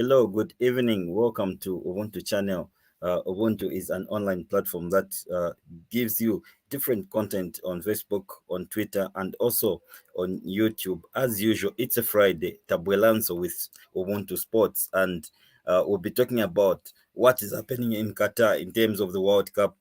Hello, good evening. Welcome to Ubuntu channel. Ubuntu is an online platform that gives you different content on Facebook, on Twitter, and also on YouTube. As usual, it's a Friday, Tabuelanzo with Ubuntu Sports, and we'll be talking about what is happening in Qatar in terms of the World Cup,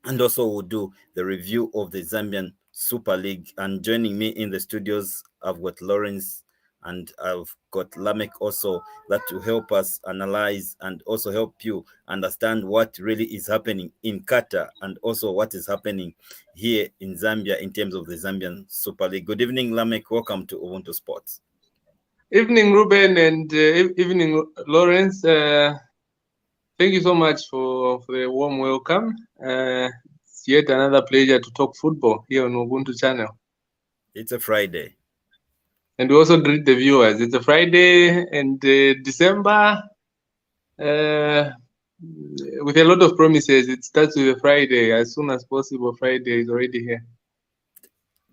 and also we'll do the review of the Zambian Super League. And joining me in the studios, I've got Lawrence and I've got Lameck also, that to help us analyze and also help you understand what really is happening in Qatar and also what is happening here in Zambia in terms of the Zambian Super League. Good evening, Lameck. Welcome to Ubuntu Sports. Evening, Reuben, and evening, Lawrence. Thank you so much for the warm welcome. It's yet another pleasure to talk football here on Ubuntu channel. It's a Friday. And we also greet the viewers. It's a Friday and December with a lot of promises. It starts with a Friday. As soon as possible, Friday is already here.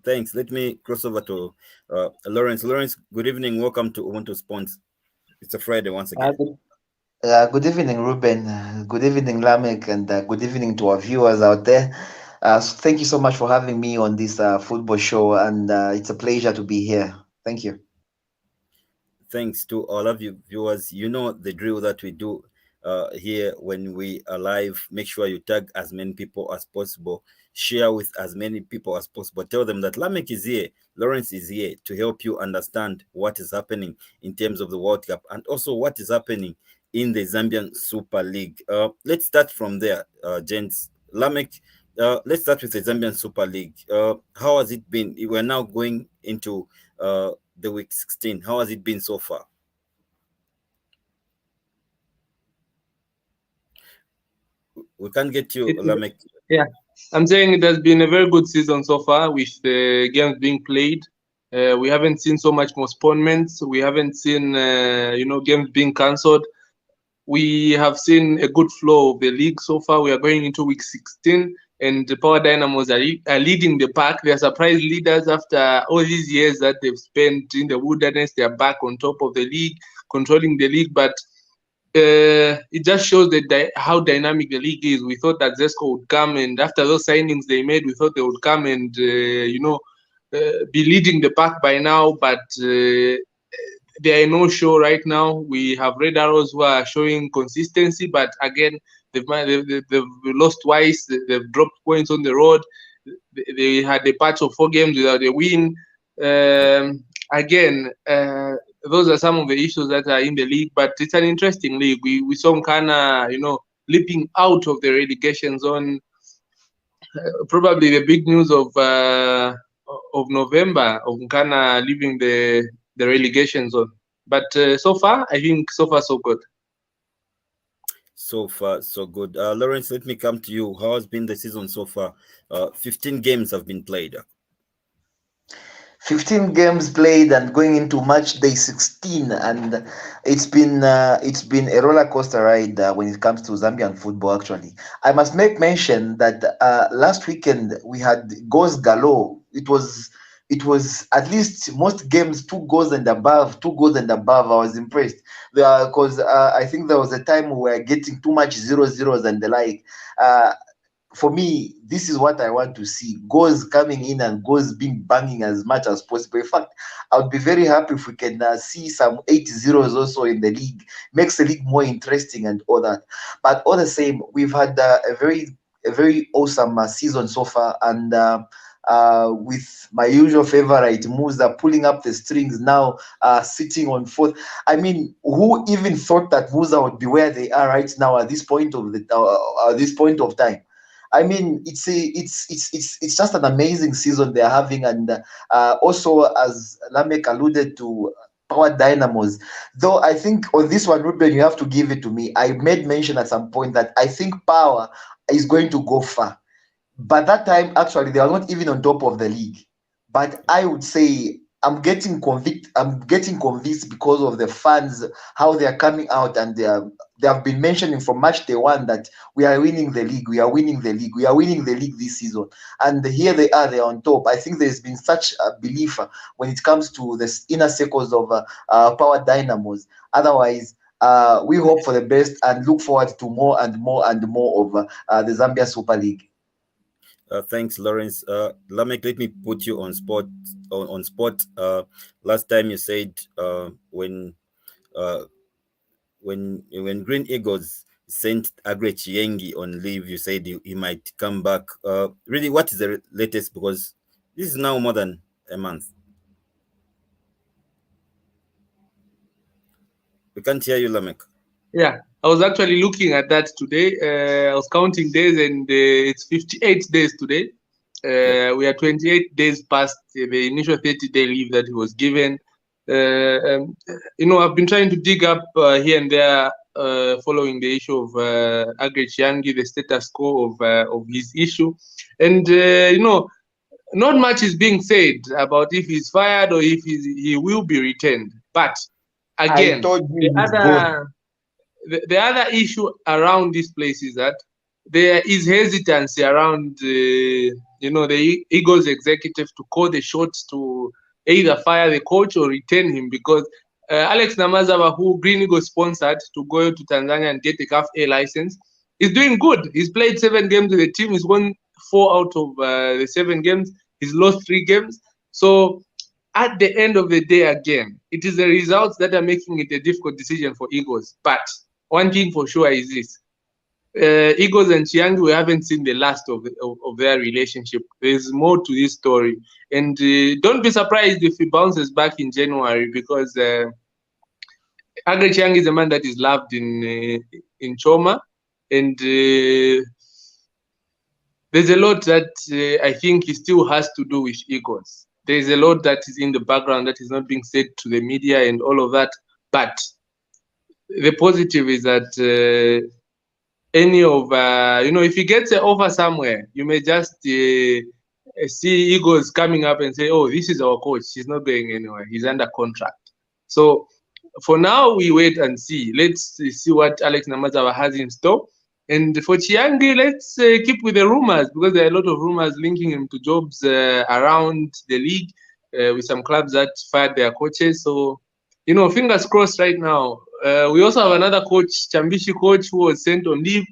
Thanks. Let me cross over to Lawrence. Lawrence, good evening. Welcome to Ubuntu Sports. It's a Friday once again. Good evening, Reuben. Good evening, Lameck, and good evening to our viewers out there. Thank you so much for having me on this football show, and it's a pleasure to be here. Thank you. Thanks to all of you viewers. You know the drill that we do here when we are live. Make sure you tag as many people as possible. Share with as many people as possible. Tell them that Lameck is here, Lawrence is here to help you understand what is happening in terms of the World Cup and also what is happening in the Zambian Super League. Let's start from there, gents. Lameck, let's start with the Zambian Super League. How has it been? We're now going into the week 16. How has it been so far? We can't get you, Lameck. Yeah, I'm saying it has been a very good season so far with the games being played. We haven't seen so much postponements. We haven't seen, games being cancelled. We have seen a good flow of the league so far. We are going into week 16, and the Power Dynamos are leading the pack. They are surprise leaders after all these years that they've spent in the wilderness. They are back on top of the league, controlling the league, but it just shows that how dynamic the league is. We thought that Zesco would come, and after those signings they made, we thought they would come and be leading the pack by now, but they are no show right now. We have Red Arrows who are showing consistency, but again, they've lost twice. They've dropped points on the road. They had a patch of 4 games without a win. Again, those are some of the issues that are in the league, but it's an interesting league. We saw Nkana, leaping out of the relegation zone. Probably the big news of November, of Nkana leaving the relegation zone. But so far, I think so far so good. So far so good. Lawrence, let me come to you. How has been the season so far? 15 games have been played. 15 games played and going into match day 16, and it's been a roller coaster ride when it comes to Zambian football. Actually, I must make mention that last weekend we had goals galore. It was at least most games 2 goals and above. I was impressed because I think there was a time we were getting too much 0-0s and the like. For me, this is what I want to see. Goals coming in and goals being banging as much as possible. In fact, I would be very happy if we can see some 8-0s also in the league. Makes the league more interesting and all that. But all the same, we've had a very awesome season so far. And with my usual favorite, Musa pulling up the strings now, sitting on 4th. I mean, who even thought that Musa would be where they are right now at this point of time? I mean, it's just an amazing season they're having, and also as Lameck alluded to, Power Dynamos. Though I think on this one, Reuben, you have to give it to me. I made mention at some point that I think Power is going to go far. But that time, actually, they are not even on top of the league. But I would say I'm getting convinced because of the fans, how they are coming out, and they have been mentioning from match day 1 that we are winning the league, we are winning the league this season. And here they are on top. I think there's been such a belief when it comes to the inner circles of Power Dynamos. Otherwise, we hope for the best and look forward to more and more and more of the Zambia Super League. Thanks, Lawrence. Lameck, let me put you on spot. On spot. Last time you said when Green Eagles sent Agre Chiengi on leave, you said he might come back. Really, what is the latest? Because this is now more than a month. We can't hear you, Lameck. Yeah, I was actually looking at that today. I was counting days, and it's 58 days today. We are 28 days past the initial 30-day leave that he was given. I've been trying to dig up here and there following the issue of Agre Chiangi, the status quo of his issue. And, not much is being said about if he's fired or if he will be retained. But again, the other issue around this place is that there is hesitancy around, the Eagles executive to call the shots to either fire the coach or retain him, because Alex Namazava, who Green Eagles sponsored to go to Tanzania and get the CAF A license, is doing good. He's played 7 games with the team. He's won 4 out of the 7 games. He's lost 3 games. So at the end of the day, again, it is the results that are making it a difficult decision for Eagles. But one thing for sure is this. Eagles and Chiangi, we haven't seen the last of their relationship. There's more to this story. And don't be surprised if he bounces back in January, because Agre Chiangi is a man that is loved in Choma. And there's a lot that I think he still has to do with Eagles. There's a lot that is in the background that is not being said to the media and all of that. But the positive is that any of, if he gets an offer somewhere, you may just see Eagles coming up and say, oh, this is our coach. He's not going anywhere. He's under contract. So for now, we wait and see. Let's see what Alex Namazawa has in store. And for Chiangi, let's keep with the rumors, because there are a lot of rumors linking him to jobs around the league with some clubs that fired their coaches. So, fingers crossed right now. We also have another coach, Chambishi coach, who was sent on leave.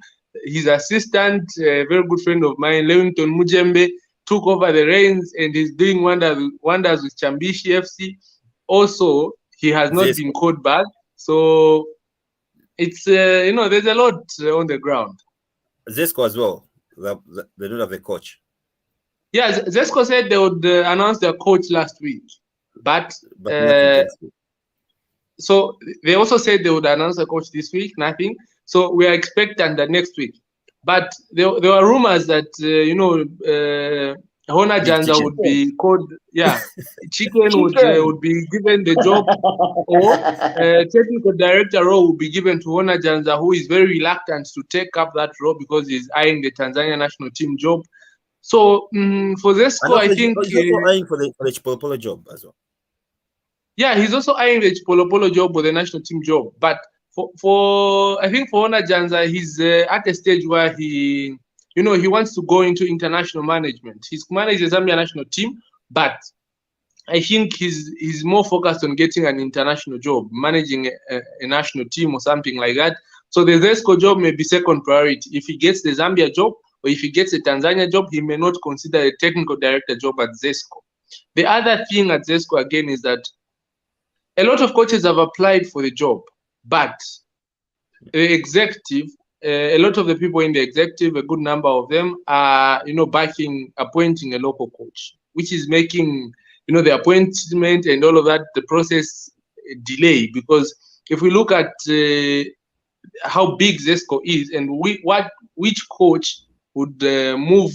His assistant, a very good friend of mine, Lewington Mujembe, took over the reins and is doing wonders with Chambishi FC. Also, he has not been called back. So it's, there's a lot on the ground. Zesco as well. They don't have a coach. Yeah, Zesco said they would announce their coach last week. But so they also said they would announce a coach this week, nothing. So we are expecting that next week. But there were rumors that, Hona Janza would be called, Chicken would be given the job, or technical director role would be given to Hona Janza, who is very reluctant to take up that role because he's eyeing the Tanzania national team job. So for Zesco, I think he's also eyeing for the Chipolopolo job as well. Yeah, he's also eyeing the Chipolopolo job or the national team job. But I think for Hona Janza, he's at a stage where he wants to go into international management. He's managed the Zambia national team, but I think he's more focused on getting an international job, managing a national team or something like that. So the Zesco job may be second priority. If he gets the Zambia job or if he gets a Tanzania job, he may not consider a technical director job at Zesco. The other thing at Zesco, again, is that a lot of coaches have applied for the job, but the executive, a lot of the people in the executive, a good number of them are, appointing a local coach, which is making, the appointment and all of that, the process delay. Because if we look at how big Zesco is and which coach would move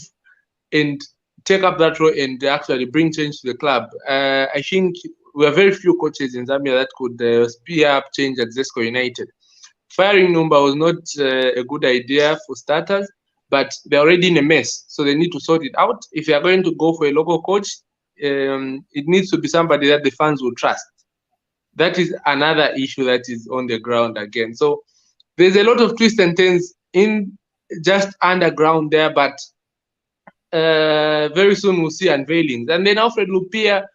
and take up that role and actually bring change to the club, I think we have very few coaches in Zambia that could speed up change at Zesco United. Firing Numba was not a good idea for starters, but they're already in a mess, so they need to sort it out. If they are going to go for a local coach, it needs to be somebody that the fans will trust. That is another issue that is on the ground again. So there's a lot of twists and turns in just underground there, but very soon we'll see unveilings. And then Alfred Lupia,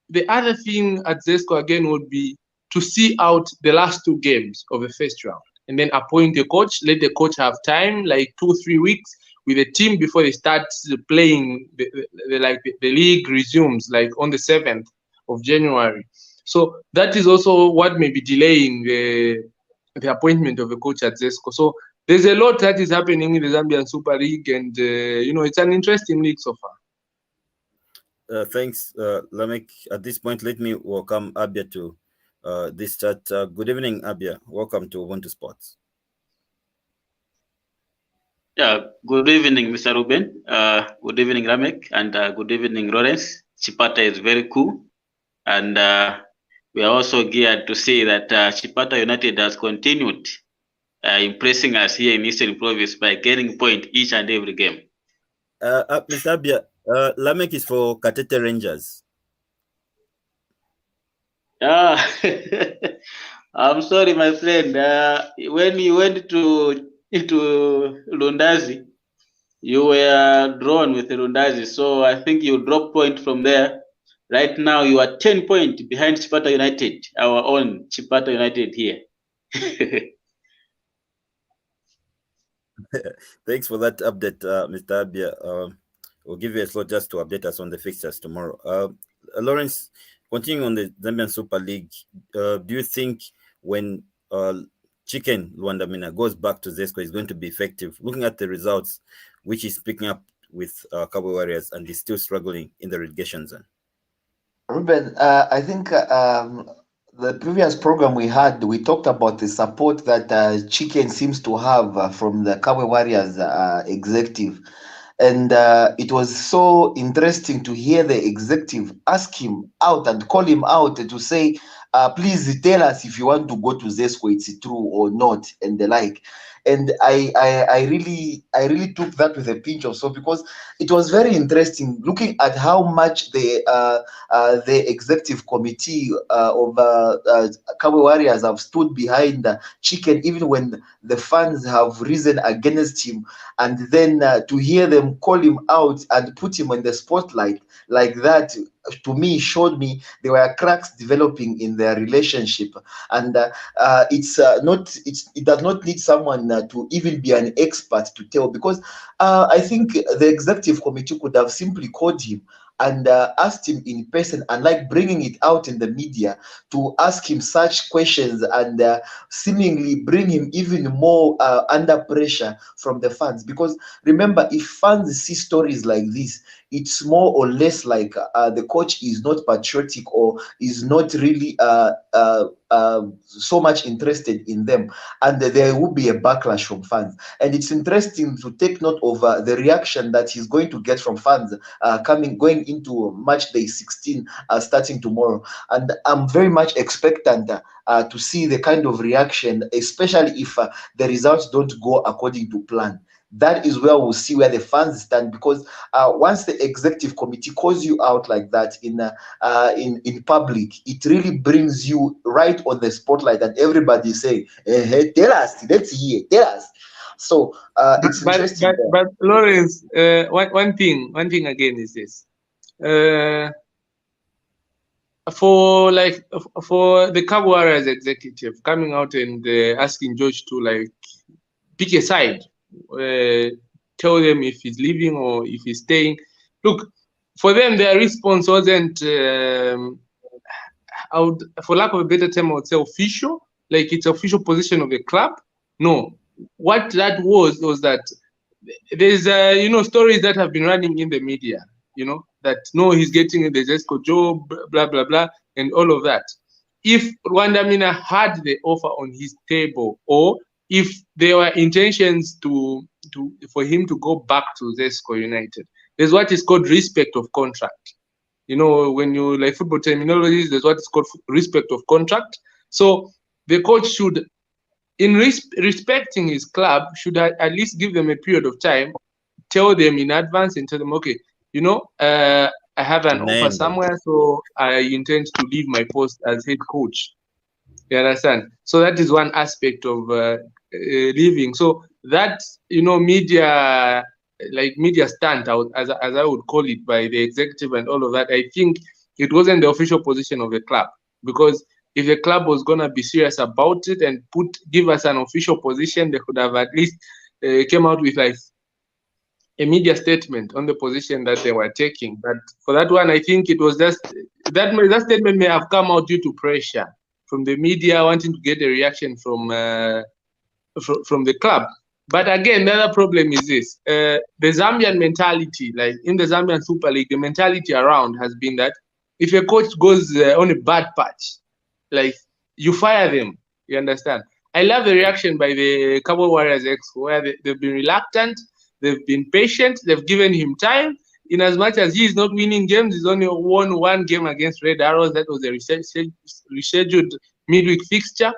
the other thing at Zesco again would be to see out the last 2 games of the first round, and then appoint a coach, let the coach have time, like 2-3 weeks with the team before they start playing, the league resumes like on the 7th of January. So that is also what may be delaying the appointment of a coach at Zesco. So there's a lot that is happening in the Zambian Super League, and it's an interesting league so far. Thanks, Lameck. At this point, let me welcome Abia to this chat. Good evening, Abia. Welcome to Ubuntu Sports. Yeah, good evening, Mr. Reuben. Good evening, Lameck, and good evening, Lawrence. Chipata is very cool, and we are also geared to see that Chipata United has continued impressing us here in Eastern Province by getting point each and every game. Mr. Abia, Lameck is for Katete Rangers. I'm sorry, my friend. When you went into Lundazi, you were drawn with Lundazi, so I think you drop point from there. Right now, you are 10 points behind Chipata United, our own Chipata United here. Thanks for that update, Mr. Abia. We'll give you a slot just to update us on the fixtures tomorrow. Lawrence, continuing on the Zambian Super League, do you think when Chicken Luandamina goes back to Zesco is going to be effective? Looking at the results, which is picking up with Cabo Warriors and is still struggling in the relegation zone. Reuben, I think the previous program we had, we talked about the support that Chicken seems to have from the Cabo Warriors executive. And it was so interesting to hear the executive ask him out and call him out to say, please tell us if you want to go to Zesco, it's true or not, and the like. And I really took that with a pinch of salt, because it was very interesting looking at how much the executive committee of Cabo Warriors have stood behind Chicken, even when the fans have risen against him, and then to hear them call him out and put him in the spotlight like that, to me, showed me there were cracks developing in their relationship. And it does not need someone to even be an expert to tell, because I think the executive committee could have simply called him and asked him in person, and like bringing it out in the media to ask him such questions and seemingly bring him even more under pressure from the fans. Because remember, if fans see stories like this, it's more or less like the coach is not patriotic or is not really so much interested in them, and there will be a backlash from fans. And it's interesting to take note of the reaction that he's going to get from fans going into match day 16 starting tomorrow. And I'm very much expectant to see the kind of reaction, especially if the results don't go according to plan. That is where we'll see where the fans stand, because once the executive committee calls you out like that in public, it really brings you right on the spotlight, and everybody say, hey, tell us, let's hear, tell us. So it's interesting. But Lawrence, one thing again is this. For the Cabo Warriors executive coming out and asking George to like pick a side, tell them if he's leaving or if he's staying. Look, for them, their response wasn't, for lack of a better term, I would say official, like it's official position of the club. No, what that was that there's stories that have been running in the media, that no, he's getting the Zesco job, blah blah blah, and all of that. If Rwandamina had the offer on his table, or if there were intentions for him to go back to Zesco United, there's what is called respect of contract. When you like football terminology, there's what is called respect of contract. So the coach should, in respecting his club, should at least give them a period of time, tell them in advance and tell them, okay, I have an offer somewhere, so I intend to leave my post as head coach. You understand? So that is one aspect of leaving. So that, media stunt out, as I would call it, by the executive and all of that, I think it wasn't the official position of the club, because if the club was going to be serious about it and give us an official position, they could have at least came out with like a media statement on the position that they were taking. But for that one, I think it was just that statement may have come out due to pressure from the media wanting to get a reaction from the club. But again, the other problem is this: the Zambian mentality, like in the Zambian Super League, the mentality around has been that if a coach goes on a bad patch, like you fire them. You understand? I love the reaction by the Cabo Warriors Expo, where they've been reluctant, they've been patient, they've given him time. In as much as he is not winning games, he's only won one game against Red Arrows. That was a rescheduled midweek fixture.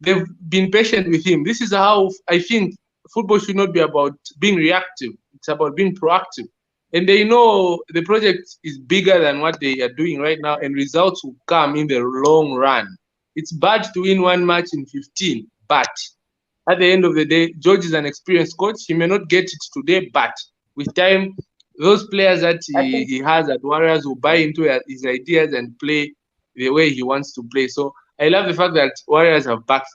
They've been patient with him. This is how I think football should not be about being reactive. It's about being proactive. And they know the project is bigger than what they are doing right now, and results will come in the long run. It's bad to win one match in 15, but at the end of the day, George is an experienced coach. He may not get it today, but with time, those players that he has at Warriors will buy into his ideas and play the way he wants to play. So I love the fact that Warriors have backed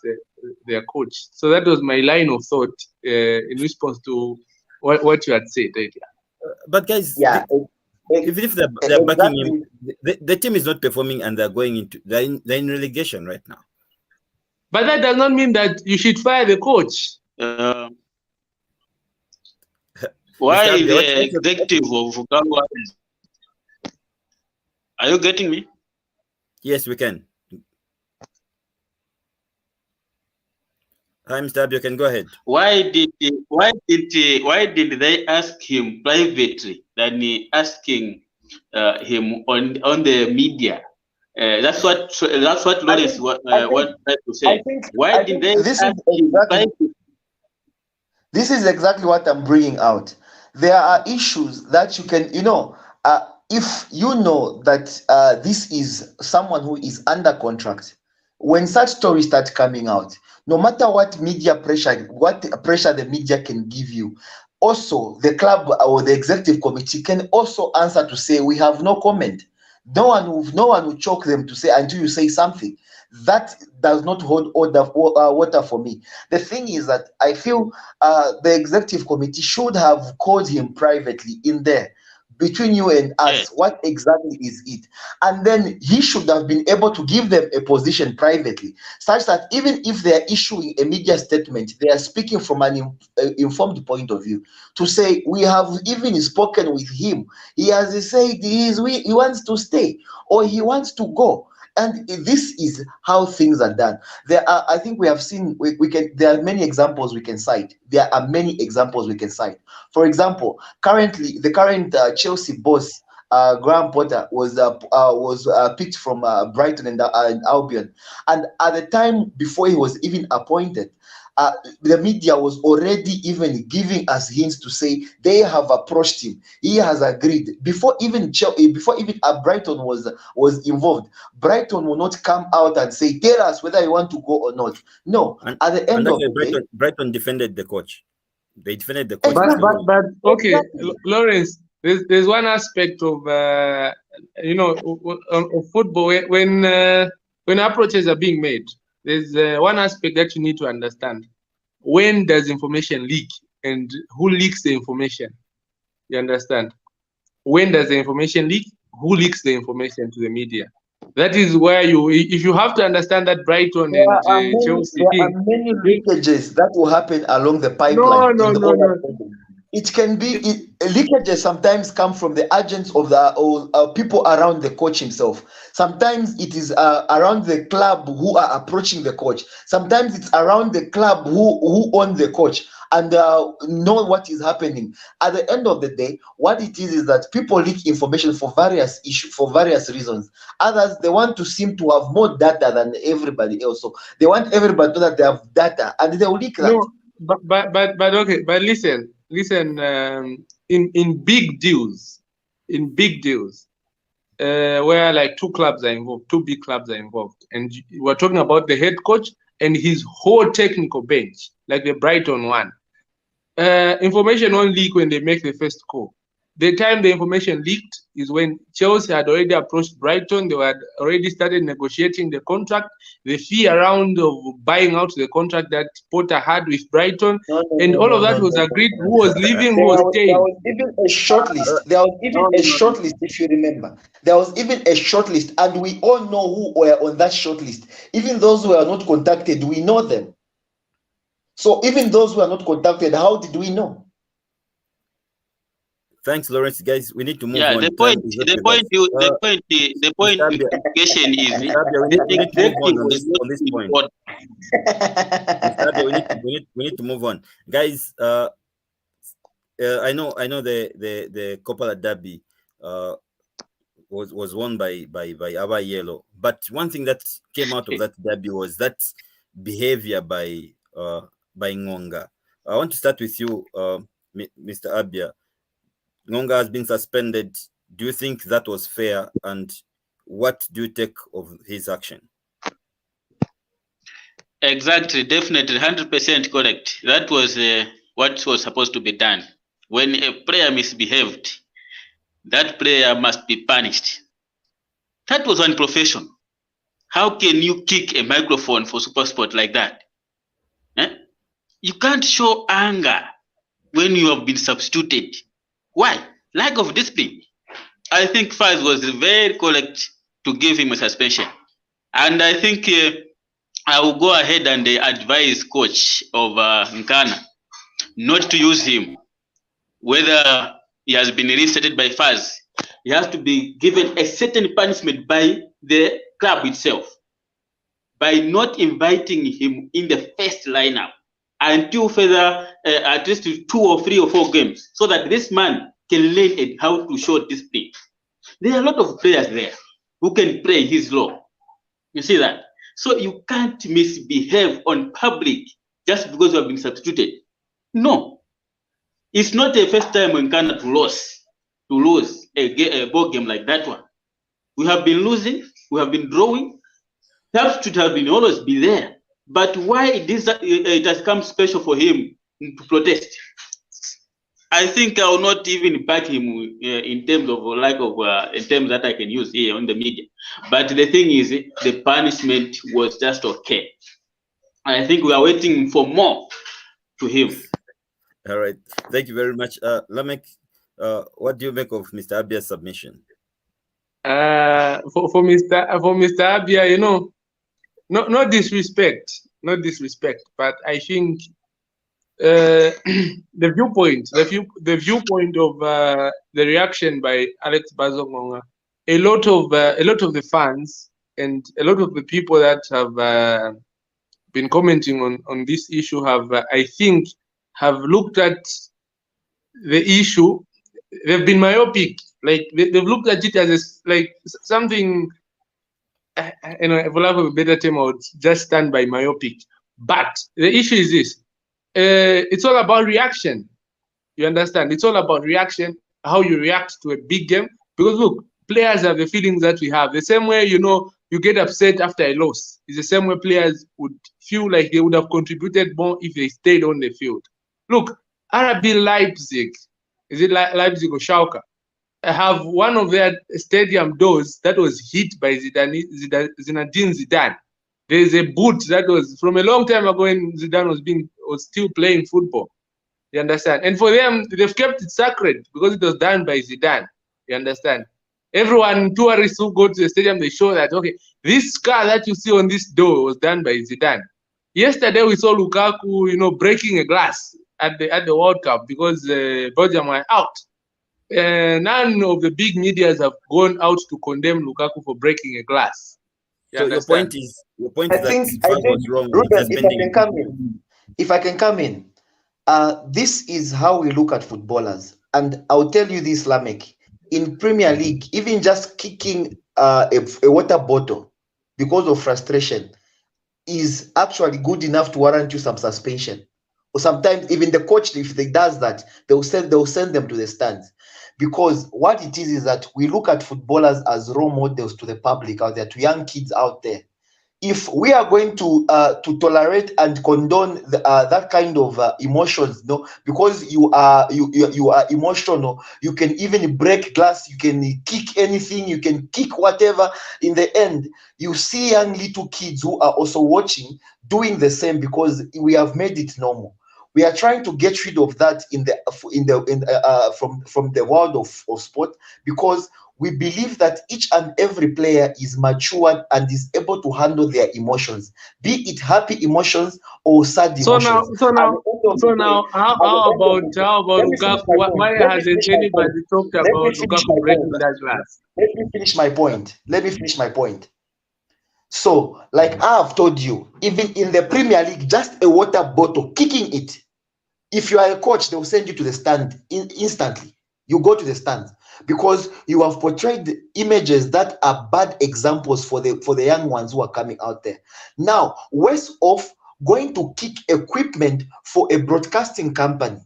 their coach. So that was my line of thought in response to what you had said earlier. But guys, Yeah, even if they're backing him, the team is not performing and they're in relegation right now. But that does not mean that you should fire the coach. Why the executive of Fukawa? Are you getting me? Yes, we can. Hi, Mr. Abia, you can go ahead. Why did they ask him privately than asking him on the media? That's what Lawrence wanted to say. Why did they ask him privately? This is exactly what I'm bringing out. There are issues that you can, if you know that this is someone who is under contract, when such stories start coming out, no matter what pressure the media can give you, also the club or the executive committee can also answer to say we have no comment. No one will choke them to say until you say something. That does not hold water for me. The thing is that I feel the executive committee should have called him privately in there. Between you and us, what exactly is it? And then he should have been able to give them a position privately, such that even if they are issuing a media statement, they are speaking from an informed point of view to say, we have even spoken with him. He has said he wants to stay or he wants to go. And this is how things are done. I think we have seen, there are many examples we can cite. There are many examples we can cite. For example, the current Chelsea boss, Graham Potter, was picked from Brighton and Albion. And at the time before he was even appointed, the media was already even giving us hints to say they have approached him. He has agreed. Before even Brighton was involved, Brighton will not come out and say, tell us whether you want to go or not. No. At the end of the day, Brighton defended the coach. They defended the coach. But okay, Lawrence, there's one aspect of of football when approaches are being made. There's one aspect that you need to understand. When does information leak and who leaks the information? You understand? When does the information leak? Who leaks the information to the media? That is where if you have to understand that Brighton and Chelsea. There are many leakages that will happen along the pipeline. No. It can be leakages sometimes come from the agents of the people around the coach himself. Sometimes it is around the club who are approaching the coach. Sometimes it's around the club who own the coach and know what is happening. At the end of the day, what it is that people leak information for various issues, for various reasons. Others, they want to seem to have more data than everybody else. So they want everybody to know that they have data and they will leak that. No, but okay, but listen, in big deals, where like two big clubs are involved, and we're talking about the head coach and his whole technical bench, like the Brighton one. Information won't leak when they make the first call. the time the information leaked is when Chelsea had already approached Brighton. They had already started negotiating the contract, the fee around of buying out the contract that Potter had with Brighton, and all of that was agreed. Who was leaving, who was staying. There was even a shortlist. There was even a shortlist, if you remember. There was even a shortlist, and we all know who were on that shortlist. Even those who were not contacted, we know them. So even those who are not contacted, how did we know? Thanks, Lawrence. Guys, we need to move Yeah, on. the point investigation is we need to move on this point. Mr. Abia, we need to move on, guys. I know the Coppola Derby was won by Abia Yellow, but one thing that came out of that derby was that behavior by Ngonga. I want to start with you, Mr. Abia. Ngonga has been suspended. Do you think that was fair? And what do you take of his action? Exactly, definitely, 100% correct. That was what was supposed to be done. When a player misbehaved, that player must be punished. That was unprofessional. How can you kick a microphone for SuperSport like that? You can't show anger when you have been substituted. Why? Lack of discipline. I think Faz was very correct to give him a suspension. And I think I will go ahead and advise coach of Nkana not to use him. Whether he has been reinstated by Faz, he has to be given a certain punishment by the club itself by not inviting him in the first lineup until further at least 2 or 3 or 4 games, so that this man can learn how to show discipline. There are a lot of players there who can play his role. You see that? So you can't misbehave on public just because you have been substituted. No. It's not the first time when Ghana to lose a ball game like that one. We have been losing, we have been drawing. Substitute have been always be there. But why it has come special for him to protest? I think I will not even back him in terms of in terms that I can use here on the media. But the thing is, the punishment was just okay. I think we are waiting for more to him. All right, thank you very much, Lameck. What do you make of Mr. Abia's submission? For Mr. Abia, you know, no disrespect, but I think the viewpoint of the reaction by Alex Bazongonga, a lot of the fans and a lot of the people that have been commenting on this issue have looked at the issue. They've been myopic, like they've looked at it as something. You know, for lack of a better term, I would just stand by myopic. But the issue is this. It's all about reaction. You understand? It's all about reaction, how you react to a big game. Because look, players have the feelings that we have. The same way, you know, you get upset after a loss. It's the same way players would feel like they would have contributed more if they stayed on the field. Look, RB Leipzig, is it Leipzig or Schalke? Have one of their stadium doors that was hit by Zinedine Zidane. There's a boot that was from a long time ago when Zidane was still playing football. You understand? And for them, they've kept it sacred because it was done by Zidane. You understand? Everyone, tourists who go to the stadium, they show that, okay, this scar that you see on this door was done by Zidane. Yesterday, we saw Lukaku, you know, breaking a glass at the World Cup because Belgium were out. None of the big medias have gone out to condemn Lukaku for breaking a glass. So your point is that Faz was wrong. Reuben, if I can come in, this is how we look at footballers, and I'll tell you this, Lameck. In Premier League, even just kicking a water bottle because of frustration is actually good enough to warrant you some suspension. Or sometimes even the coach, if they does that, they'll send them to the stands. Because what it is that we look at footballers as role models to the public out there, to young kids out there. if we are going to tolerate and condone that kind of emotions, no, because you are emotional, you can even break glass, you can kick anything, you can kick whatever. In the end, you see young little kids who are also watching doing the same because we have made it normal. We are trying to get rid of that from the world of sport, because we believe that each and every player is matured and is able to handle their emotions, be it happy emotions or sad emotions. How about Lukaku? Why hasn't anybody talked about Lukaku breaking that glass? Let me finish my point. So, like I have told you, even in the Premier League, just a water bottle, kicking it. If you are a coach, they will send you to the stand instantly. You go to the stand because you have portrayed images that are bad examples for the young ones who are coming out there. Now, worse off going to kick equipment for a broadcasting company.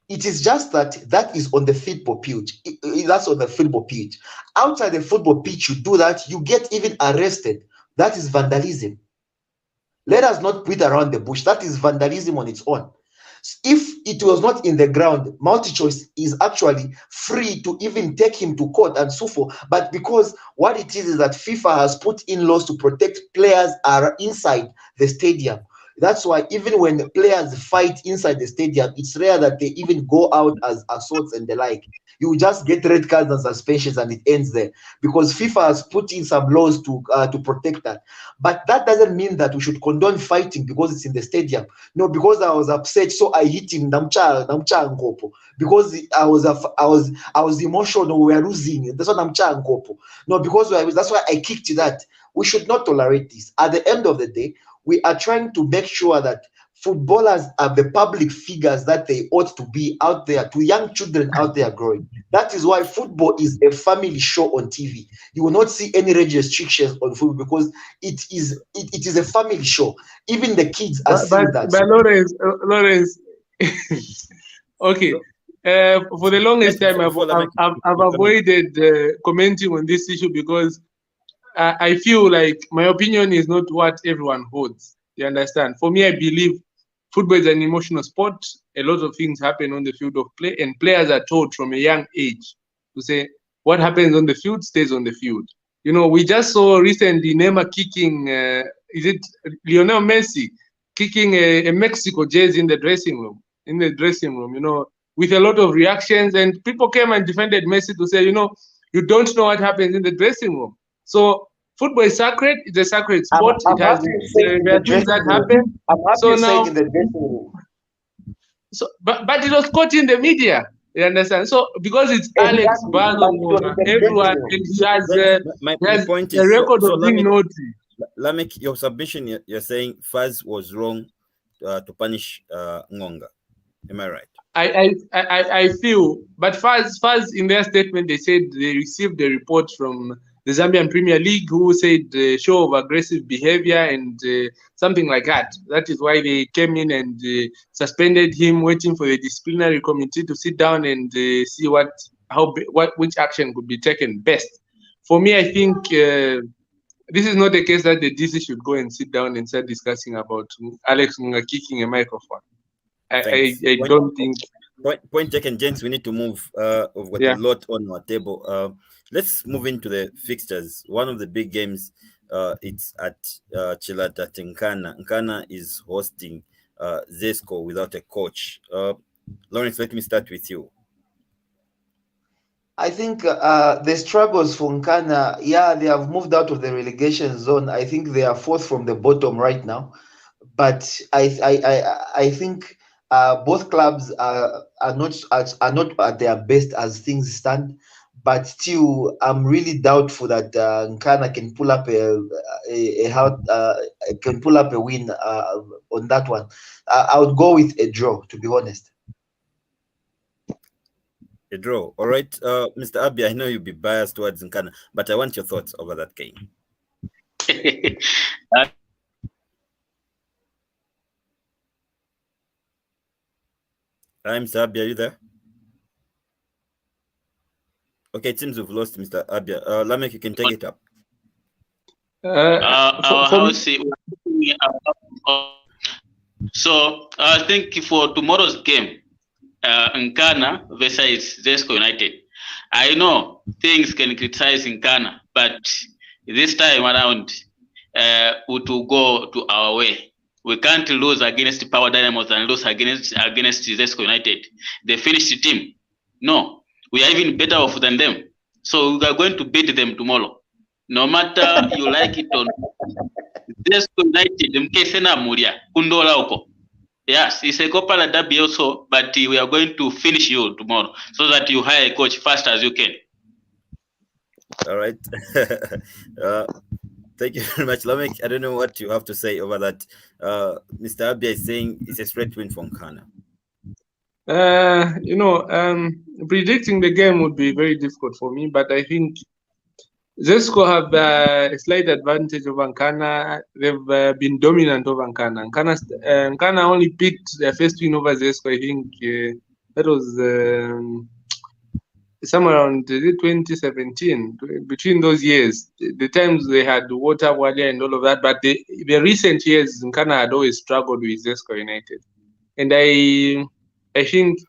It is just that is on the football pitch. That's on the football pitch. Outside the football pitch, you do that, you get even arrested. That is vandalism. Let us not beat around the bush. That is vandalism on its own. If it was not in the ground, MultiChoice is actually free to even take him to court and so forth. But because what it is that FIFA has put in laws to protect players are inside the stadium. That's why even when players fight inside the stadium, it's rare that they even go out as assaults and the like. You just get red cards and suspensions and it ends there, because FIFA has put in some laws to protect that. But that doesn't mean that we should condone fighting because it's in the stadium. No, because I was upset, so I hit him. Because I was emotional. We were losing. That's what I'm. No, because that's why I kicked that. We should not tolerate this. At the end of the day, we are trying to make sure that footballers are the public figures that they ought to be out there to young children out there growing. That is why football is a family show on TV. You will not see any restrictions on football because it is a family show. Even the kids are seeing that. But Lawrence, okay. For the longest time, I've avoided commenting on this issue because I feel like my opinion is not what everyone holds. You understand? For me, I believe football is an emotional sport. A lot of things happen on the field of play, and players are taught from a young age to say what happens on the field stays on the field. You know, we just saw recently Neymar kicking, is it Lionel Messi kicking a Mexico jersey in the dressing room, you know, with a lot of reactions, and people came and defended Messi to say, you know, you don't know what happens in the dressing room. So football is sacred. It's a sacred sport. There are things that happen. So now, but it was caught in the media. You understand? So because it's Alex Barlow, everyone, and he has a record of being naughty. Lameck, your submission, you're saying Faz was wrong to punish Ngonga. Am I right? I feel, but Faz in their statement, they said they received a report from the Zambian Premier League who said show of aggressive behavior and something like that. That is why they came in and suspended him, waiting for the disciplinary committee to sit down and see which action could be taken best. For me, I think this is not the case that the DC should go and sit down and start discussing about Alex Ngonga kicking a microphone. I don't think. Point taken, gents. We need to move. We've got a lot on our table. Let's move into the fixtures. One of the big games, it's at Chilata Nkana. Nkana is hosting Zesco without a coach. Lawrence, let me start with you. I think the struggles for Nkana, they have moved out of the relegation zone. I think they are fourth from the bottom right now. But I think both clubs are not at their best as things stand. But still, I'm really doubtful that Nkana can pull up a win on that one. I would go with a draw, to be honest. A draw. All right, Mr. Abia, I know you'll be biased towards Nkana, but I want your thoughts over that game. Mr. Abia, are you there? Okay, it seems we've lost Mr. Abia. Lameck, you can take it up. Our For me, house. So I think for tomorrow's game, Nkana versus Zesco United. I know things can criticize Nkana, but this time around, we will go to our way. We can't lose against Power Dynamos and lose against Zesco United, the finished team. No, we are even better off than them. So we are going to beat them tomorrow. No matter you like it or not. Zesco United, mkesena mulia, kundola uko. Yes, it's a Copa derby also, but we are going to finish you tomorrow so that you hire a coach fast as you can. All right. Thank you very much, Lameck. I don't know what you have to say over that. Mr. Abia is saying it's a straight win from Ghana. Predicting the game would be very difficult for me, but I think Zesco have a slight advantage over Nkana. They've been dominant over Nkana. Nkana only picked their first win over Zesco. I think that was somewhere around 2017. Between those years, the times they had Water Warrior and all of that, but the recent years, Nkana had always struggled with Zesco United, and I think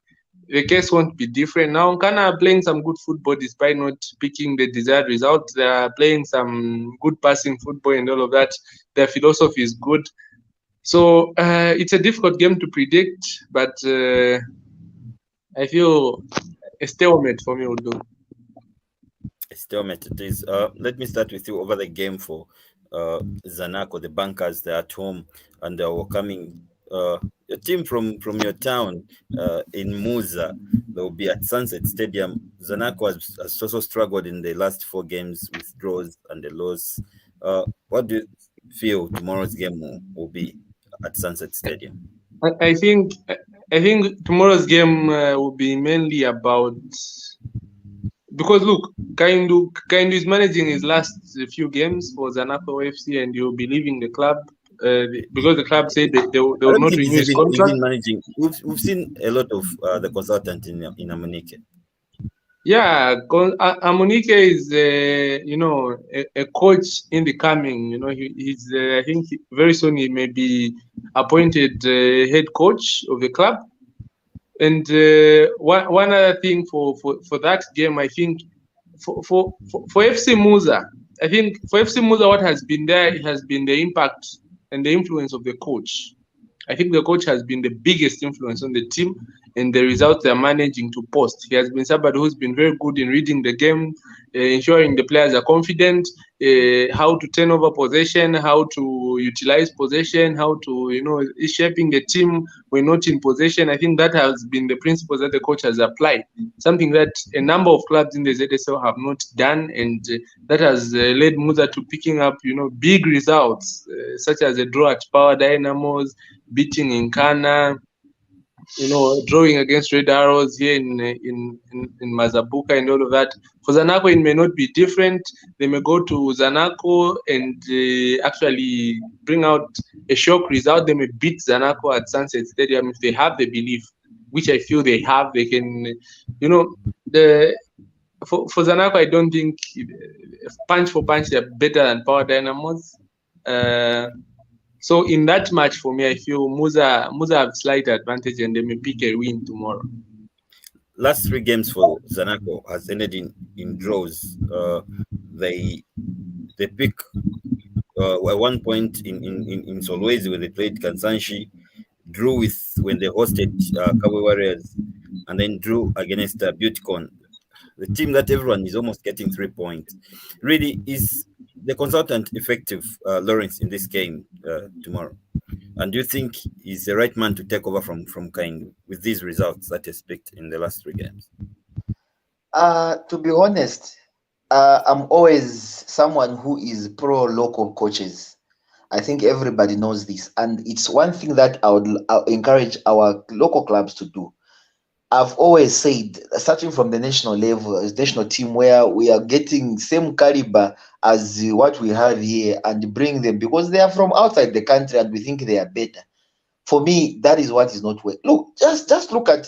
the case won't be different. Now, Nkana are playing some good football despite not picking the desired result. They are playing some good passing football and all of that. Their philosophy is good. So it's a difficult game to predict, but I feel a stalemate for me would do. A stalemate it is. Let me start with you over the game for Zanaco, the bankers. They're at home and they're welcoming a team from your town in Muza. They'll be at Sunset Stadium. Zanaco has also struggled in the last 4 games with draws and a loss. What do you feel tomorrow's game will be at Sunset Stadium? I think tomorrow's game will be mainly about, because look, Kaindu is managing his last few games for Zanaco FC, and he'll be leaving the club. Because the club said they will not renew his contract. Even managing, we've seen a lot of the consultant in Amunike. Yeah, Amunike is a coach in the coming. He's I think very soon he may be appointed head coach of the club. And one other thing for that game, I think for FC Muza, I think for FC Muza, what has been there has been the impact and the influence of the coach. I think the coach has been the biggest influence on the team and the results they're managing to post. He has been somebody who's been very good in reading the game, ensuring the players are confident, how to turn over possession, how to utilize possession, how to, shaping the team when not in possession. I think that has been the principles that the coach has applied, something that a number of clubs in the ZSL have not done, and that has led Muza to picking up, big results, such as a draw at Power Dynamos, beating Nkana, drawing against Red Arrows here in Mazabuka and all of that. For Zanaco, it may not be different. They may go to Zanaco and actually bring out a shock result. They may beat Zanaco at Sunset Stadium if they have the belief, which I feel they have. They can, for Zanaco, I don't think punch for punch they're better than Power Dynamos. So in that match, for me, I feel Muza have slight advantage and they may pick a win tomorrow. Last 3 games for Zanaco has ended in draws. They pick at one point in Solwezi when they played Kansanshi, drew with when they hosted Kabwe Warriors, and then drew against Beautycon. The team that everyone is almost getting 3 points. Really, is the consultant effective, Lawrence, in this game tomorrow? And do you think he's the right man to take over from Kaindu with these results that he's picked in the last 3 games? To be honest, I'm always someone who is pro local coaches. I think everybody knows this, and it's one thing that I'll encourage our local clubs to do. I've always said, starting from the national level, national team, where we are getting same caliber as what we have here and bring them, because they are from outside the country and we think they are better. For me, that is what is not working. Look, just look at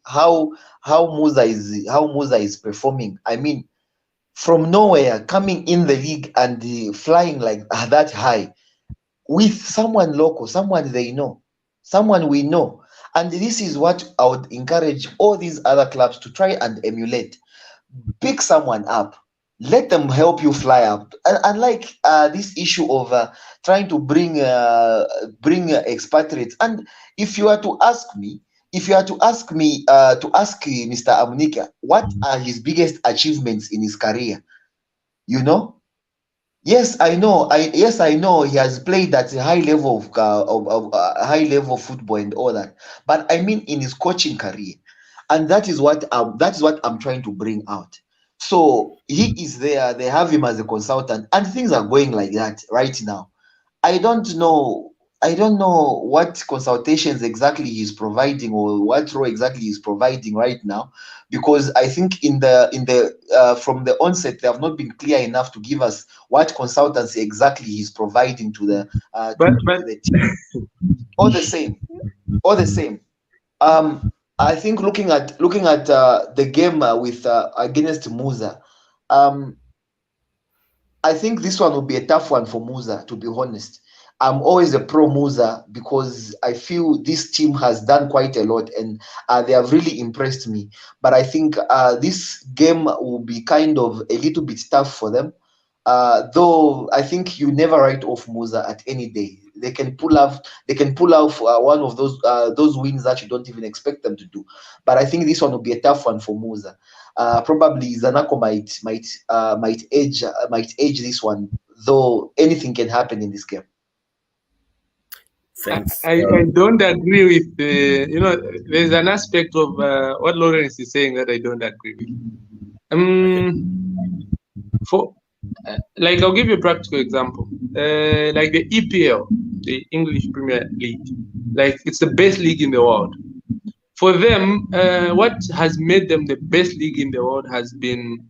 how Muza is performing. I mean, from nowhere, coming in the league and flying like that high with someone local, someone they know, someone we know. And this is what I would encourage all these other clubs to try and emulate. Pick someone up, let them help you fly up. And unlike this issue of trying to bring expatriates. And if you are to ask me, to ask Mr. Amunika, what are his biggest achievements in his career? You know, yes, I know. I know he has played at a high level of high level football and all that. But I mean, in his coaching career, and that is what I'm trying to bring out. So he is there. They have him as a consultant, and things are going like that right now. I don't know. I don't know what consultations exactly he's providing or what role exactly he's providing right now, because I think in the from the onset they have not been clear enough to give us what consultancy exactly he's providing to the to the team. All the same, all the same. I think looking at the game with against Musa, I think this one will be a tough one for Musa, to be honest. I'm always a pro Musa because I feel this team has done quite a lot and they have really impressed me. But I think this game will be kind of a little bit tough for them. Though I think you never write off Musa at any day. They can pull off one of those wins that you don't even expect them to do. But I think this one will be a tough one for Musa. Probably Zanaco might edge this one, though anything can happen in this game. Thanks. I don't agree with there's an aspect of what Lawrence is saying that I don't agree with. For like, I'll give you a practical example. Like the EPL, the English Premier League, like it's the best league in the world. For them, what has made them the best league in the world has been,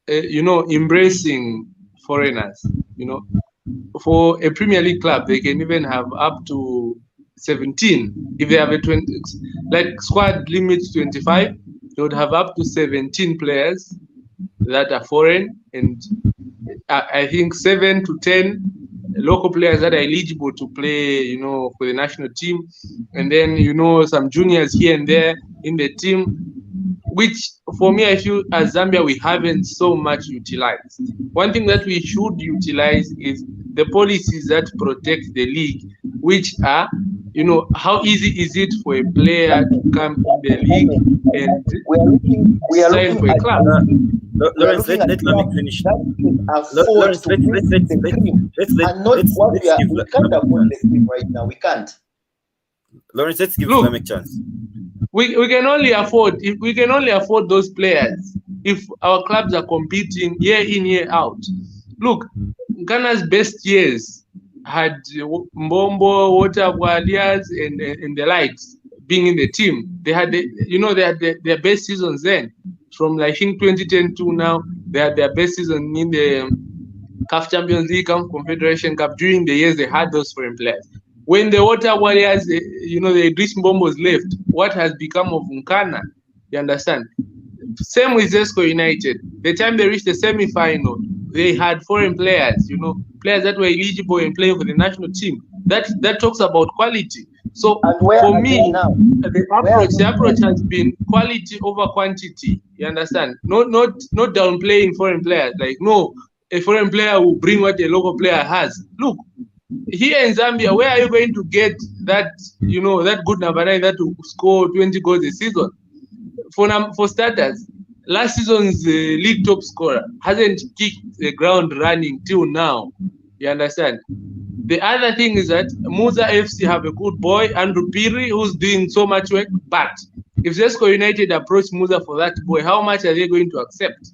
embracing foreigners. For a Premier League club, they can even have up to 17. If they have a 20, like squad limit 25, they would have up to 17 players that are foreign, and I think 7 to 10 local players that are eligible to play, for the national team, and then some juniors here and there in the team, which for me, I feel as Zambia we haven't so much utilized. One thing that we should utilize is the policies that protect the league, which are, how easy is it for a player to come in the league and we are sign for a club? Lawrence, let me finish. Lawrence, let's can't afford the team right now. We can't. Lawrence, let's give Lameck a chance. We can only afford those players if our clubs are competing year in, year out. Look, Ghana's best years had Mbombo, Water Guardians, and the likes being in the team. They had their best seasons then. From I think 2010 to now, they had their best season in the CAF Champions League, CAF Confederation Cup during the years they had those foreign players. When the Water Warriors, the Idris Mbombos left, what has become of Nkana? You understand? Same with Zesco United. The time they reached the semi-final, they had foreign players, players that were eligible and playing for the national team. That talks about quality. So for me, the approach has been quality over quantity. You understand? Not downplaying foreign players. Like, no, a foreign player will bring what a local player has. Look, here in Zambia, where are you going to get that, that good number 9 that will score 20 goals a season? For starters, last season's league top scorer hasn't kicked the ground running till now. You understand? The other thing is that Musa FC have a good boy, Andrew Piri, who's doing so much work. But if Zesco United approach Musa for that boy, how much are they going to accept?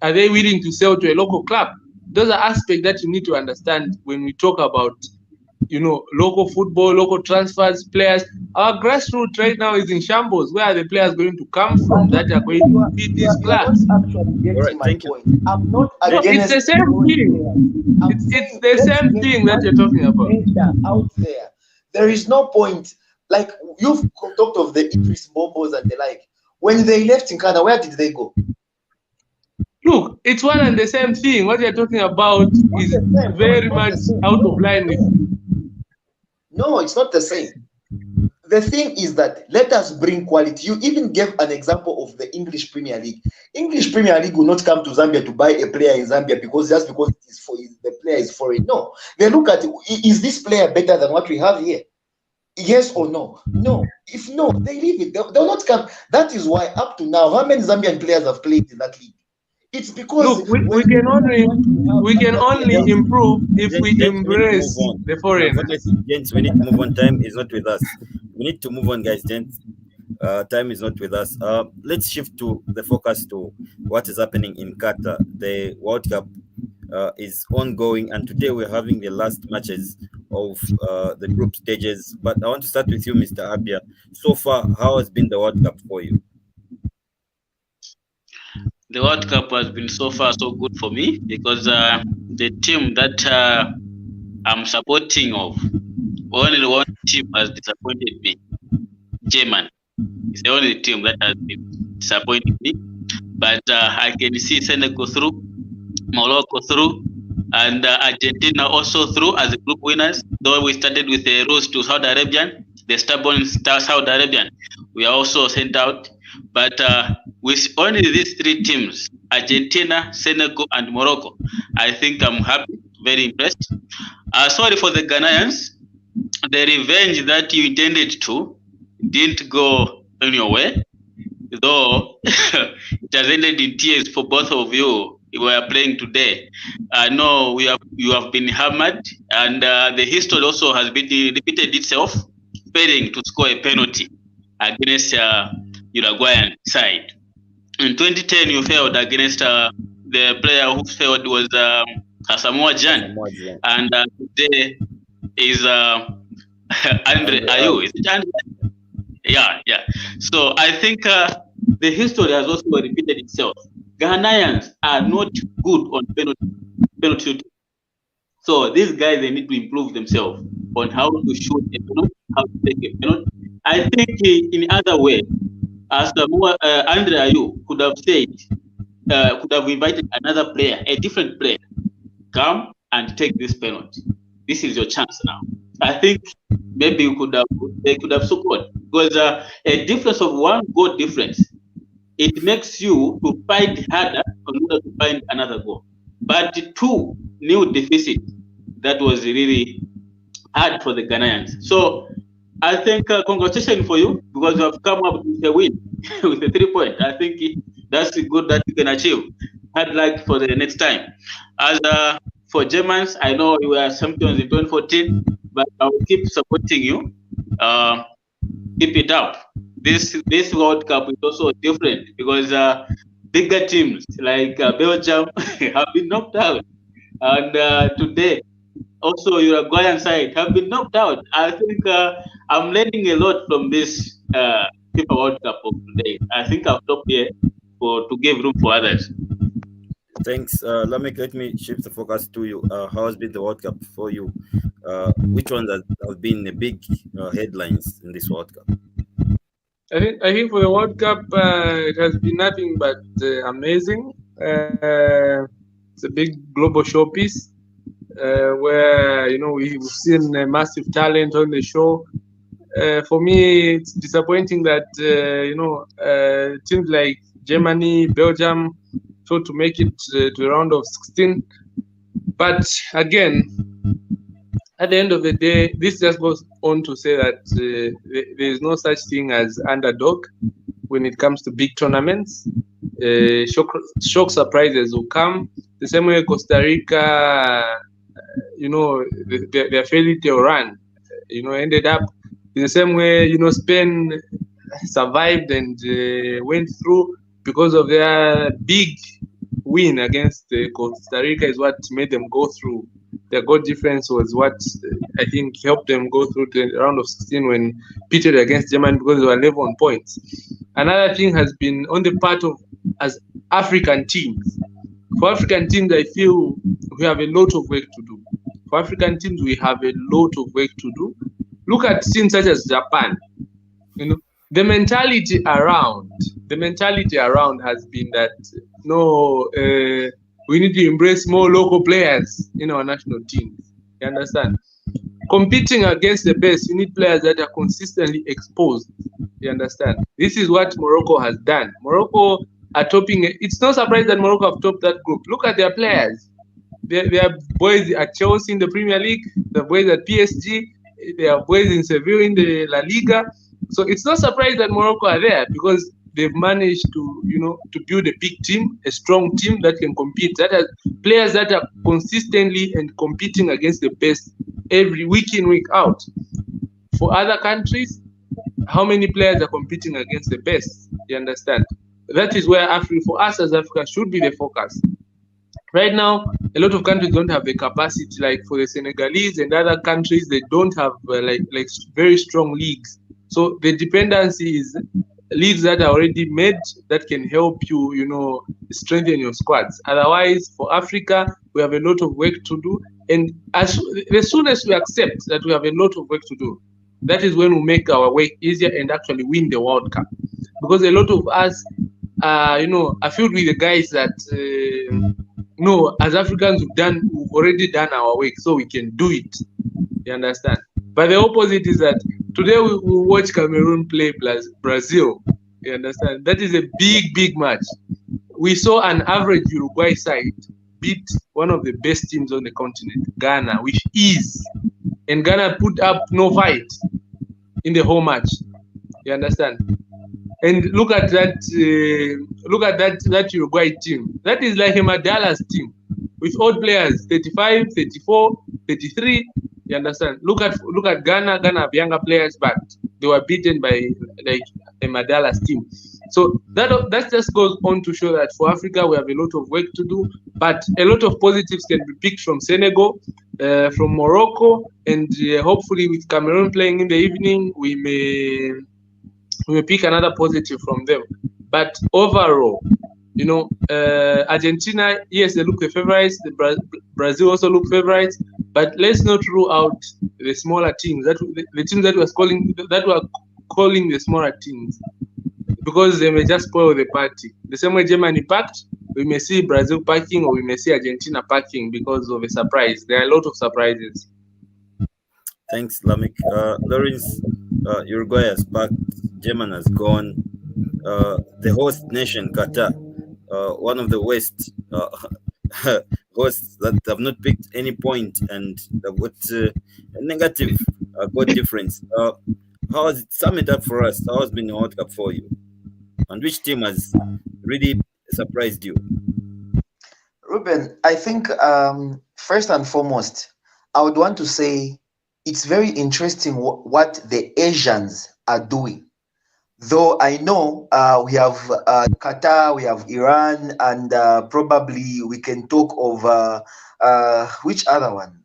Are they willing to sell to a local club? Those are aspects that you need to understand when we talk about, local football, local transfers, players. Our grassroots right now is in shambles. Where are the players going to come from that are going to feed these clubs? Thank you. I'm not against. It's the same thing. It's the same thing that you're talking about. Out there, there is no point. Like you've talked of the Idris Mbobos and the like. When they left in Canada, where did they go? Look, it's one and the same thing. What you're talking about is very much out of line with. No, it's not the same. The thing is that let us bring quality. You even gave an example of the English Premier League. English Premier League will not come to Zambia to buy a player in Zambia because it is for the player is foreign. No, they look at, is this player better than what we have here? Yes or no? No. If no, they leave it. They'll not come. That is why up to now, how many Zambian players have played in that league? It's because look, we can only improve if we embrace the foreign. Gents, we need to move on. Time is not with us. We need to move on, guys. Gents, time is not with us. Let's shift to the focus to what is happening in Qatar. The World Cup is ongoing, and today we're having the last matches of the group stages. But I want to start with you, Mr. Abia. So far, how has been the World Cup for you? The World Cup has been so far so good for me because the team that I'm supporting of, only one team has disappointed me. German is the only team that has been disappointing me. But I can see Senegal through, Morocco through, and Argentina also through as the group winners. Though we started with a rose to Saudi Arabian, the stubborn Saudi Arabian, we are also sent out. But with only these three teams, Argentina, Senegal, and Morocco, I think I'm happy, very impressed. Sorry for the Ghanaians. The revenge that you intended to didn't go anywhere, though it has ended in tears for both of you who are playing today. I know you have been hammered, and the history also has been repeated itself, failing to score a penalty against Uruguayan side. In 2010, you failed against the player who failed was Asamoah Gyan, and today is Andre Ayew. Is it Andre? Yeah. So I think the history has also repeated itself. Ghanaians are not good on penalty shooting. So these guys, they need to improve themselves on how to shoot a penalty, how to take a penalty. I think in other way, as Andre Ayew could have said, could have invited another player, a different player, come and take this penalty. This is your chance now. I think maybe they could have support, because a difference of 1 goal difference, it makes you to fight harder in order to find another goal. But 2 new deficit, that was really hard for the Ghanaians. So I think congratulations for you, because you have come up with a win with a 3 point. I think that's good that you can achieve. Hard luck for the next time. As for Germans, I know you were champions in 2014, but I will keep supporting you. Keep it up. This World Cup is also different because bigger teams like Belgium have been knocked out, and today also Uruguayan side have been knocked out. I think I'm learning a lot from this FIFA World Cup of today. I think I'll stop here to give room for others. Thanks, Lameck. Let me shift the focus to you. How has been the World Cup for you? Which ones have been the big headlines in this World Cup? I think for the World Cup, it has been nothing but amazing. It's a big global showpiece where we've seen massive talent on the show. For me, it's disappointing that teams like Germany, Belgium, failed to make it to the round of 16. But again, at the end of the day, this just goes on to say that there is no such thing as underdog when it comes to big tournaments. Shock surprises will come. The same way Costa Rica, their fairy tale run, ended up in the same way. Spain survived and went through because of their big win against Costa Rica is what made them go through. Their goal difference was what I think helped them go through the round of 16 when pitted against Germany, because they were level on points. Another thing has been on the part of as African teams. For African teams, I feel we have a lot of work to do. For African teams, we have a lot of work to do. Look at teams such as Japan. The mentality around has been that no, we need to embrace more local players in our national teams. You understand? Competing against the best, you need players that are consistently exposed. You understand? This is what Morocco has done. Morocco are topping. It's no surprise that Morocco have topped that group. Look at their players. They are boys at Chelsea in the Premier League, the boys at PSG, they are boys in Seville in the La Liga. So it's no surprise that Morocco are there because they've managed to, to build a big team, a strong team that can compete, that has players that are consistently and competing against the best every week in, week out. For other countries, how many players are competing against the best? You understand? That is where Africa, for us as Africa, should be the focus. Right now, a lot of countries don't have the capacity, like for the Senegalese and other countries, they don't have like very strong leagues. So the dependency is leagues that are already made that can help you, strengthen your squads. Otherwise, for Africa, we have a lot of work to do. And as soon as we accept that we have a lot of work to do, that is when we make our work easier and actually win the World Cup. Because a lot of us, are filled with the guys that, as Africans, we've already done our work, so we can do it. You understand? But the opposite is that today we watch Cameroon play Brazil. You understand? That is a big match. We saw an average Uruguay side beat one of the best teams on the continent, Ghana, with ease. And Ghana put up no fight in the whole match. You understand? And look at that Uruguay team. That is like a Madala's team with old players, 35, 34, 33. You understand? Look at Ghana. Ghana have younger players, but they were beaten by like a Madala's team. So that just goes on to show that for Africa we have a lot of work to do, but a lot of positives can be picked from Senegal, from Morocco, and hopefully with Cameroon playing in the evening, we may pick another positive from them. But overall, Argentina, yes, they look the favorites. Brazil also look favorites. But let's not rule out the smaller teams. The teams that were calling the smaller teams, because they may just spoil the party. The same way Germany packed, we may see Brazil packing, or we may see Argentina packing because of a surprise. There are a lot of surprises. Thanks, Lameck. Lawrence, Uruguay has packed, Germany has gone. The host nation, Qatar, one of the West hosts that have not picked any point and have got a negative goal difference. How has it, sum it up for us? How has been the World Cup for you? And which team has really surprised you? Reuben, I think first and foremost, I would want to say it's very interesting what the Asians are doing. Though I know we have Qatar, we have Iran, and probably we can talk of which other one?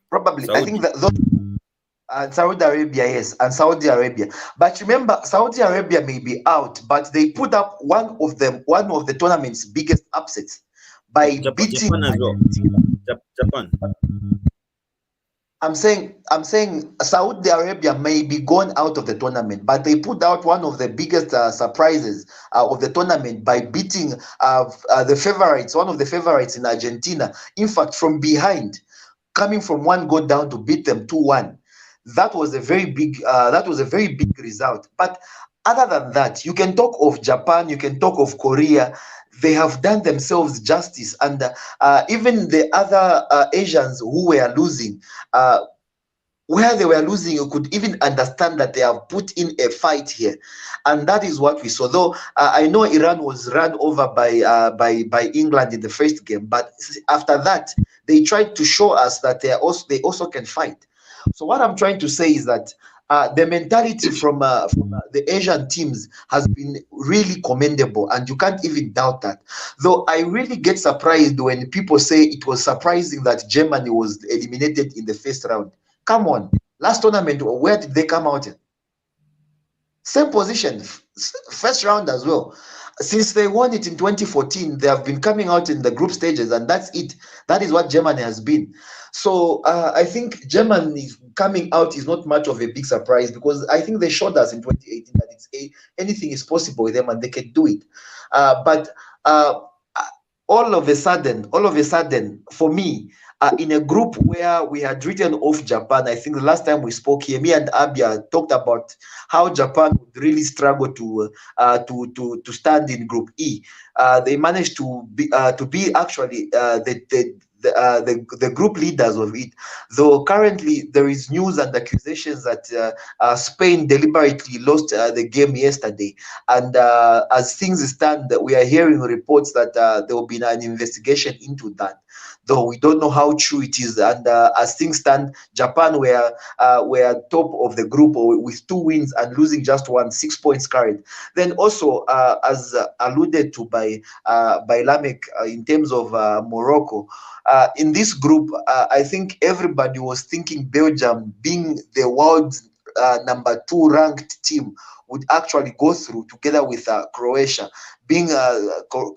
Probably, Saudi. I think that Saudi Arabia, yes, and Saudi Arabia. But remember, Saudi Arabia may be out, but they put up one of the tournament's biggest upsets by beating Japan as well. Japan. I'm saying Saudi Arabia may be gone out of the tournament, but they put out one of the biggest surprises of the tournament by beating the favorites, one of the favorites in Argentina. In fact, from behind, coming from one goal down to beat them 2-1. That was a very big result. But other than that, you can talk of Japan, you can talk of Korea. They have done themselves justice, and even the other Asians who were losing, where they were losing, you could even understand that they have put in a fight here, and that is what we saw. Though I know Iran was run over by England in the first game, but after that they tried to show us that they also can fight. So what I'm trying to say is that the mentality from the Asian teams has been really commendable, and you can't even doubt that. Though I really get surprised when people say it was surprising that Germany was eliminated in the first round. Come on, last tournament, where did they come out in? Same position, first round as well. Since they won it in 2014, they have been coming out in the group stages, and that's it. That is what Germany has been. So I think Germany coming out is not much of a big surprise, because I think they showed us in 2018 that anything is possible with them and they can do it. But all of a sudden, for me, in a group where we had written off Japan, I think the last time we spoke here, me and Abia talked about how Japan would really struggle to stand in Group E. They managed to be actually the group leaders of it, though currently there is news and accusations that Spain deliberately lost the game yesterday, and as things stand, we are hearing reports that there will be an investigation into that, though we don't know how true it is. And as things stand, Japan were top of the group with 2 wins and losing just 1, 6 points carried. Then also, as alluded to by Lameck, in terms of Morocco, in this group, I think everybody was thinking Belgium, being the world's number 2 ranked team, would actually go through together with Croatia, being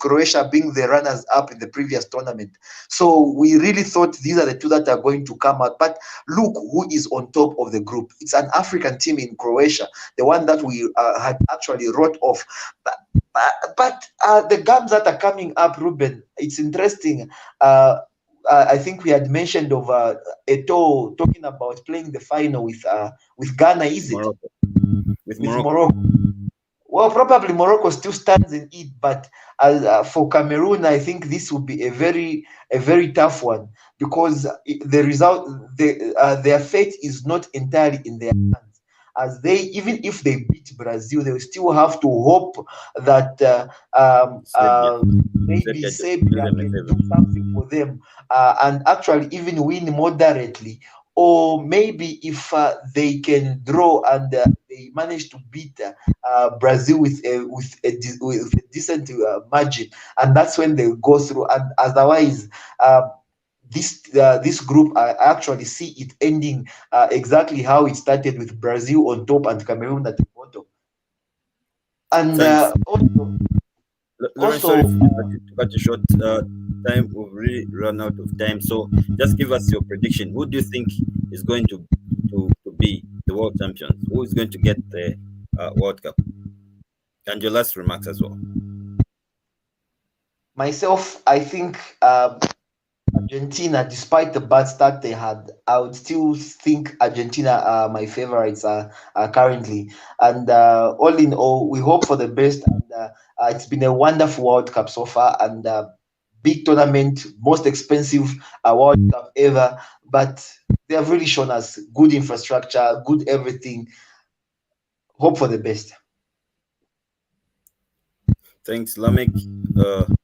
Croatia being the runners up in the previous tournament. So we really thought these are the 2 that are going to come out. But look who is on top of the group. It's an African team in Croatia, the one that we had actually wrote off. But the games that are coming up, Reuben, it's interesting. I think we had mentioned of Eto'o talking about playing the final with Ghana, is it? Morocco. With Morocco. Well, probably Morocco still stands in it, but for Cameroon, I think this will be a very tough one, because the result, their fate is not entirely in their hands. As they, even if they beat Brazil, they will still have to hope that maybe Serbia can do something for them, and actually even win moderately. Or maybe if they can draw and they manage to beat Brazil with a decent margin, and that's when they go through. And otherwise, this group, I actually see it ending exactly how it started, with Brazil on top and Cameroon at the bottom. And Lawrence, sorry to cut you short. Time, we've really run out of time. So just give us your prediction. Who do you think is going to be the world champions? Who is going to get the World Cup? And your last remarks as well. Myself, I think Argentina, despite the bad start they had, I would still think Argentina are my favorites currently. And all in all, we hope for the best. And it's been a wonderful World Cup so far, and big tournament, most expensive World Cup ever. But they have really shown us good infrastructure, good everything. Hope for the best. Thanks, Lameck.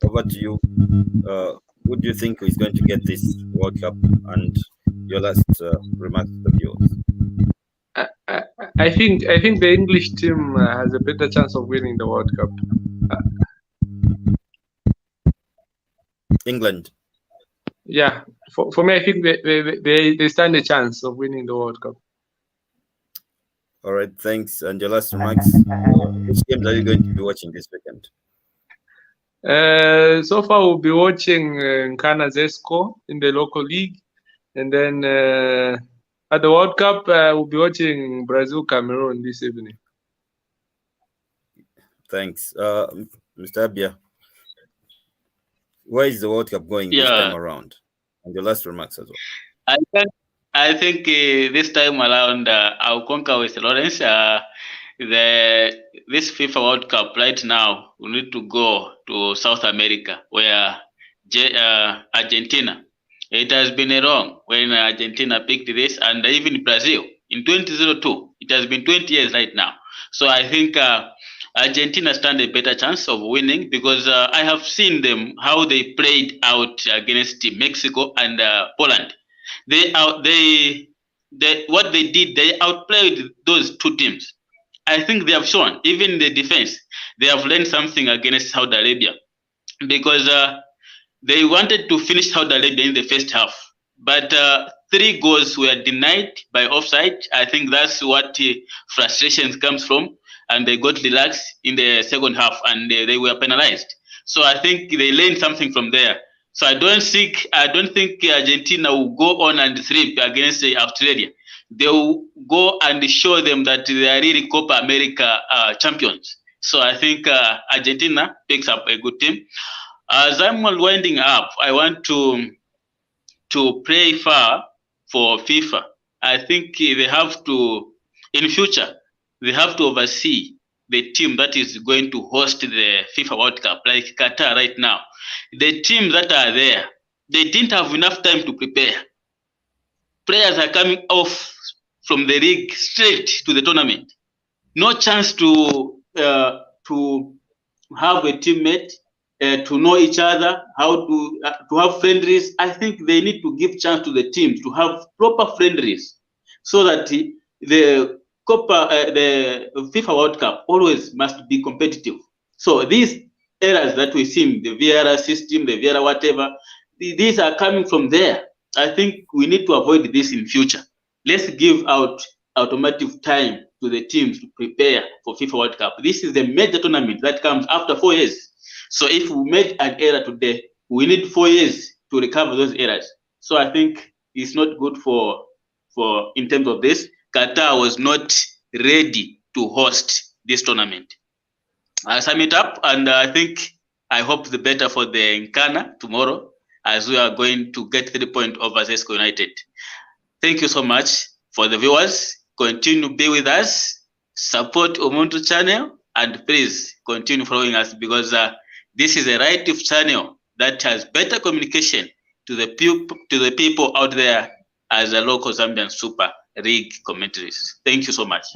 Over to you. Who do you think is going to get this World Cup? And your last remarks of yours. I think the English team has a better chance of winning the World Cup. England. Yeah, for me, I think they stand a chance of winning the World Cup. All right, thanks. And your last remarks. Which games are you going to be watching this weekend? So far, we'll be watching Nkana Zesco in the local league, and then at the World Cup, we'll be watching Brazil Cameroon this evening. Thanks, Mr. Abia. Where is the World Cup going this time around? And your last remarks as well. I think this time around, I'll conquer with Lawrence. This FIFA World Cup right now, we need to go to South America, where Argentina. It has been wrong when Argentina picked this, and even Brazil in 2002. It has been 20 years right now. So I think Argentina stand a better chance of winning, because I have seen them how they played out against Mexico and Poland. What they did, they outplayed those 2 teams. I think they have shown, even the defense, they have learned something against Saudi Arabia, because they wanted to finish Saudi Arabia in the first half, but 3 goals were denied by offside. I think that's what frustration comes from, and they got relaxed in the second half, and they were penalized. So I think they learned something from there. So I don't think Argentina will go on and thrive against Australia. They will go and show them that they are really Copa America champions. So I think Argentina picks up a good team. As I'm winding up, I want to pray far for FIFA. I think they have to, in future, they have to oversee the team that is going to host the FIFA World Cup, like Qatar right now. The teams that are there, they didn't have enough time to prepare. Players are coming off from the league straight to the tournament. No chance to have a teammate, to know each other, how to have friendlies. I think they need to give chance to the teams to have proper friendlies, so that the the FIFA World Cup always must be competitive. So these errors that we see in the VAR system, the VAR whatever, these are coming from there. I think we need to avoid this in future. Let's give out automatic time to the teams to prepare for FIFA World Cup. This is the major tournament that comes after 4 years. So if we make an error today, we need 4 years to recover those errors. So I think it's not good for in terms of this. Qatar was not ready to host this tournament. I sum it up, and I hope the better for the Nkana tomorrow, as we are going to get 3 points over Zesco United. Thank you so much for the viewers. Continue to be with us, support Umuntu channel, and please continue following us, because this is a right channel that has better communication to the people out there as a local Zambian Super League commentaries. Thank you so much.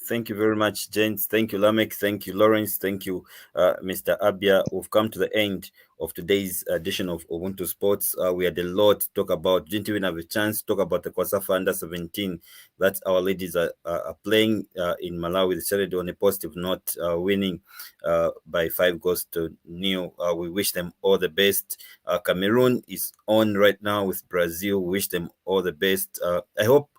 Thank you very much, gents. Thank you, Lameck. Thank you, Lawrence. Thank you, Mr. Abia. We've come to the end of today's edition of Ubuntu Sports. We had a lot to talk about. Didn't even have a chance to talk about the Kwasafa Under 17 that our ladies are playing in Malawi. They started on a positive note, winning by 5-0. We wish them all the best. Cameroon is on right now with Brazil. We wish them all the best. I hope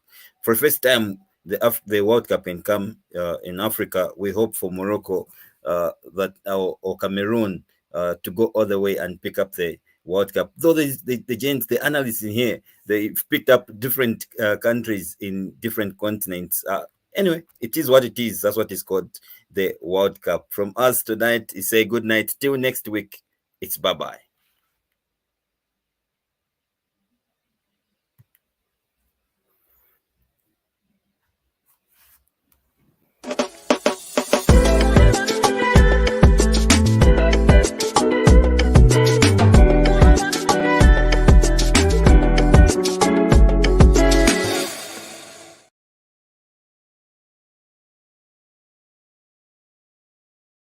for the first time the World Cup can come in Africa. We hope for Morocco that or Cameroon to go all the way and pick up the World Cup. Though the analysts in here, they've picked up different countries in different continents. Anyway, it is what it is. That's what is called the World Cup. From us tonight, we say good night. Till next week, it's bye-bye.